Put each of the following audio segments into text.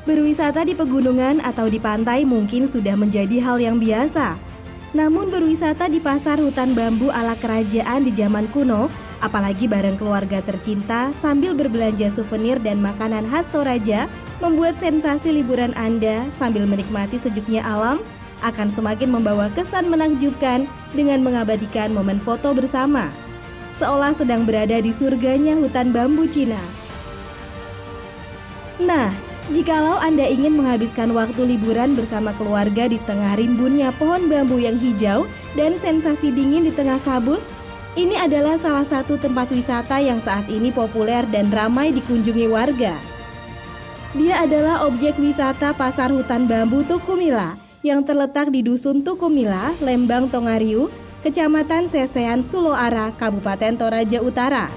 Berwisata di pegunungan atau di pantai mungkin sudah menjadi hal yang biasa. Namun berwisata di pasar hutan bambu ala kerajaan di zaman kuno, apalagi bareng keluarga tercinta sambil berbelanja souvenir dan makanan khas Toraja, membuat sensasi liburan Anda sambil menikmati sejuknya alam akan semakin membawa kesan menakjubkan dengan mengabadikan momen foto bersama, seolah sedang berada di surganya hutan bambu Cina. Nah, jikalau Anda ingin menghabiskan waktu liburan bersama keluarga di tengah rimbunnya pohon bambu yang hijau dan sensasi dingin di tengah kabut, ini adalah salah satu tempat wisata yang saat ini populer dan ramai dikunjungi warga. Dia adalah objek wisata Pasar Hutan Bambu Tukumila yang terletak di Dusun Tukumila, Lembang Tongariu, Kecamatan Sesean, Suloara, Kabupaten Toraja Utara.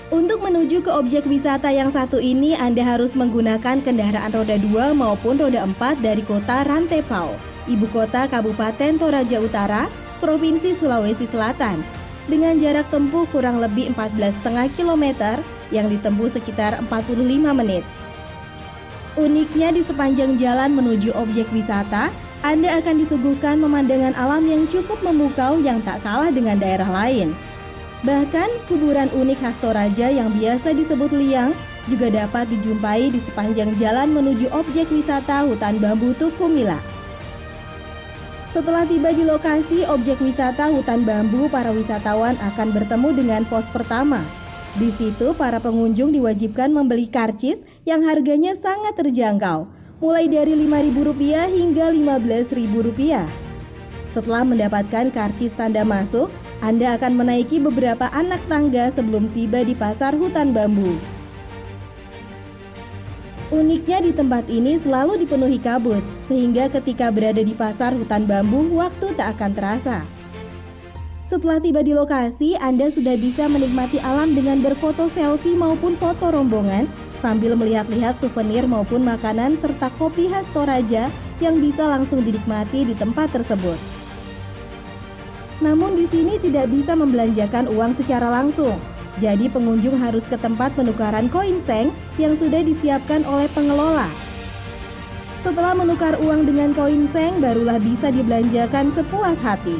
Untuk menuju ke objek wisata yang satu ini, Anda harus menggunakan kendaraan roda 2 maupun roda 4 dari kota Rantepao, ibu kota Kabupaten Toraja Utara, Provinsi Sulawesi Selatan, dengan jarak tempuh kurang lebih 14,5 km yang ditempuh sekitar 45 menit. Uniknya di sepanjang jalan menuju objek wisata, Anda akan disuguhkan pemandangan alam yang cukup memukau yang tak kalah dengan daerah lain. Bahkan kuburan unik khas Toraja yang biasa disebut liang juga dapat dijumpai di sepanjang jalan menuju objek wisata Hutan Bambu Tukumila. Setelah tiba di lokasi objek wisata Hutan Bambu, para wisatawan akan bertemu dengan pos pertama. Di situ para pengunjung diwajibkan membeli karcis yang harganya sangat terjangkau, mulai dari Rp5.000 hingga Rp15.000. Setelah mendapatkan karcis tanda masuk, Anda akan menaiki beberapa anak tangga sebelum tiba di pasar hutan bambu. Uniknya di tempat ini selalu dipenuhi kabut, sehingga ketika berada di pasar hutan bambu, waktu tak akan terasa. Setelah tiba di lokasi, Anda sudah bisa menikmati alam dengan berfoto selfie maupun foto rombongan sambil melihat-lihat souvenir maupun makanan serta kopi khas Toraja yang bisa langsung dinikmati di tempat tersebut. Namun di sini tidak bisa membelanjakan uang secara langsung. Jadi pengunjung harus ke tempat penukaran koin seng yang sudah disiapkan oleh pengelola. Setelah menukar uang dengan koin seng, barulah bisa dibelanjakan sepuas hati.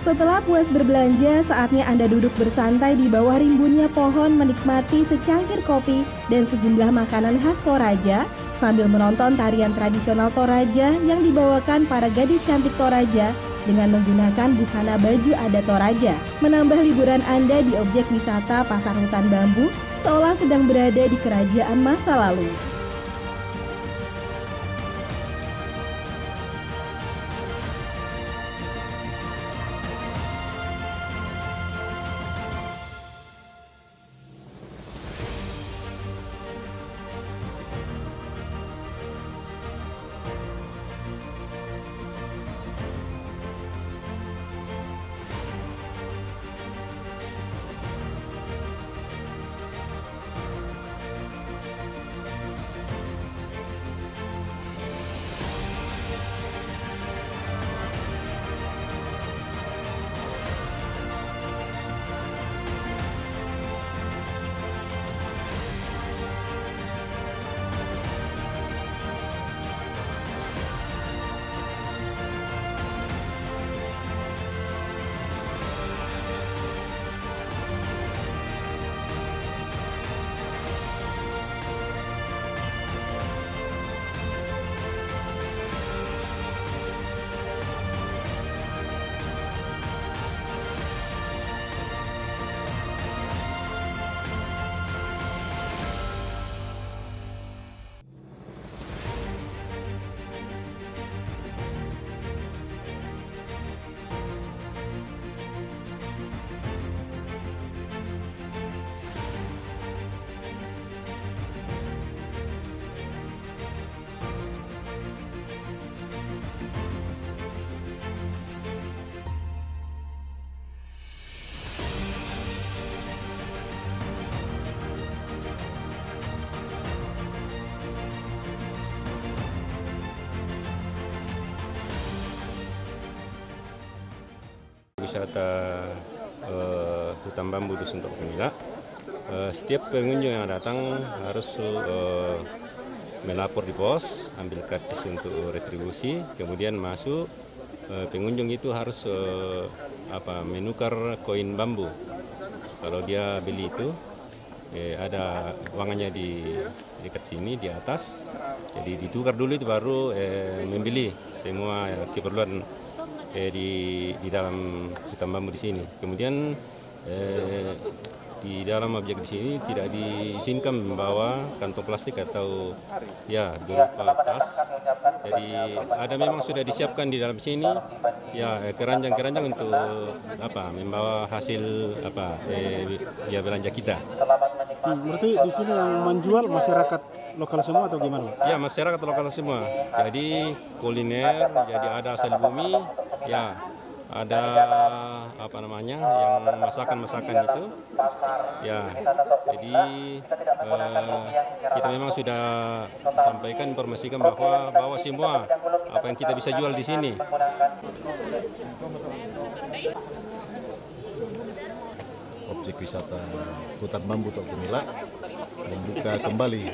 Setelah puas berbelanja, saatnya Anda duduk bersantai di bawah rimbunnya pohon menikmati secangkir kopi dan sejumlah makanan khas Toraja sambil menonton tarian tradisional Toraja yang dibawakan para gadis cantik Toraja dengan menggunakan busana baju adat Toraja, menambah liburan Anda di objek wisata Pasar Hutan Bambu seolah sedang berada di kerajaan masa lalu. wisata hutan bambu Dusun Tok Kumila. Setiap pengunjung yang datang harus melapor di pos, ambil karcis untuk retribusi, kemudian masuk. Pengunjung itu harus menukar koin bambu. Kalau dia beli itu ada uangnya di dekat sini di atas. Jadi ditukar dulu itu baru membeli semua keperluan di dalam hutan bambu di sini. Kemudian di dalam objek di sini tidak diizinkan membawa kantong plastik atau berupa tas. Jadi ada memang sudah disiapkan di dalam sini keranjang-keranjang untuk membawa hasil belanja kita. Berarti di sini yang menjual masyarakat lokal semua atau gimana? Ya, masyarakat lokal semua. Jadi kuliner, jadi ada asal bumi, ada yang masakan-masakan itu. Ya, jadi kita memang sudah sampaikan, informasikan bahwa semua apa yang kita bisa jual di sini. Objek wisata hutan bambu Tok Kumila membuka kembali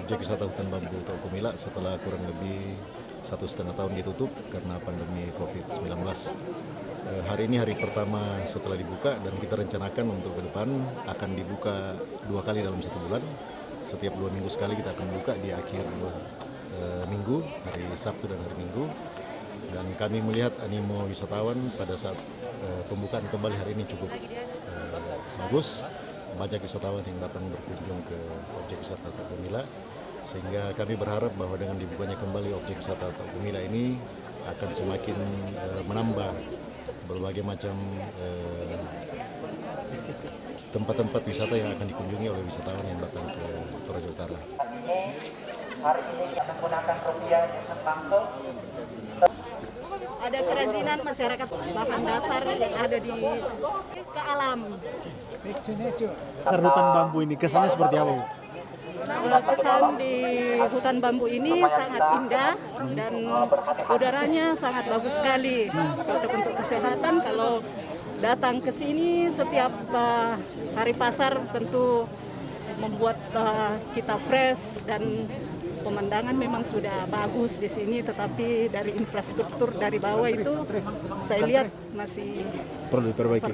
objek wisata hutan bambu Tok Kumila setelah kurang lebih 1,5 tahun ditutup karena pandemi COVID-19. Hari ini hari pertama setelah dibuka dan kita rencanakan untuk ke depan akan dibuka 2 kali dalam 1 bulan. Setiap 2 minggu sekali kita akan buka di akhir minggu, hari Sabtu dan hari Minggu. Dan kami melihat animo wisatawan pada saat pembukaan kembali hari ini cukup bagus. Banyak wisatawan yang datang berkunjung ke objek wisata Tok Kumila, sehingga kami berharap bahwa dengan dibukanya kembali objek wisata Tok Kumila ini akan semakin menambah berbagai macam tempat-tempat wisata yang akan dikunjungi oleh wisatawan yang datang ke Toraja Utara. Hari ini kita menggunakan rupiah langsung. Ada kerajinan masyarakat bahan dasar yang ada di ke alam. Hutan bambu ini kesannya seperti apa, Bu? Kesan di hutan bambu ini sangat indah dan udaranya sangat bagus sekali. Cocok untuk kesehatan. Kalau datang ke sini setiap hari pasar tentu membuat kita fresh, dan pemandangan memang sudah bagus di sini, tetapi dari infrastruktur dari bawah itu saya lihat masih perlu diperbaiki.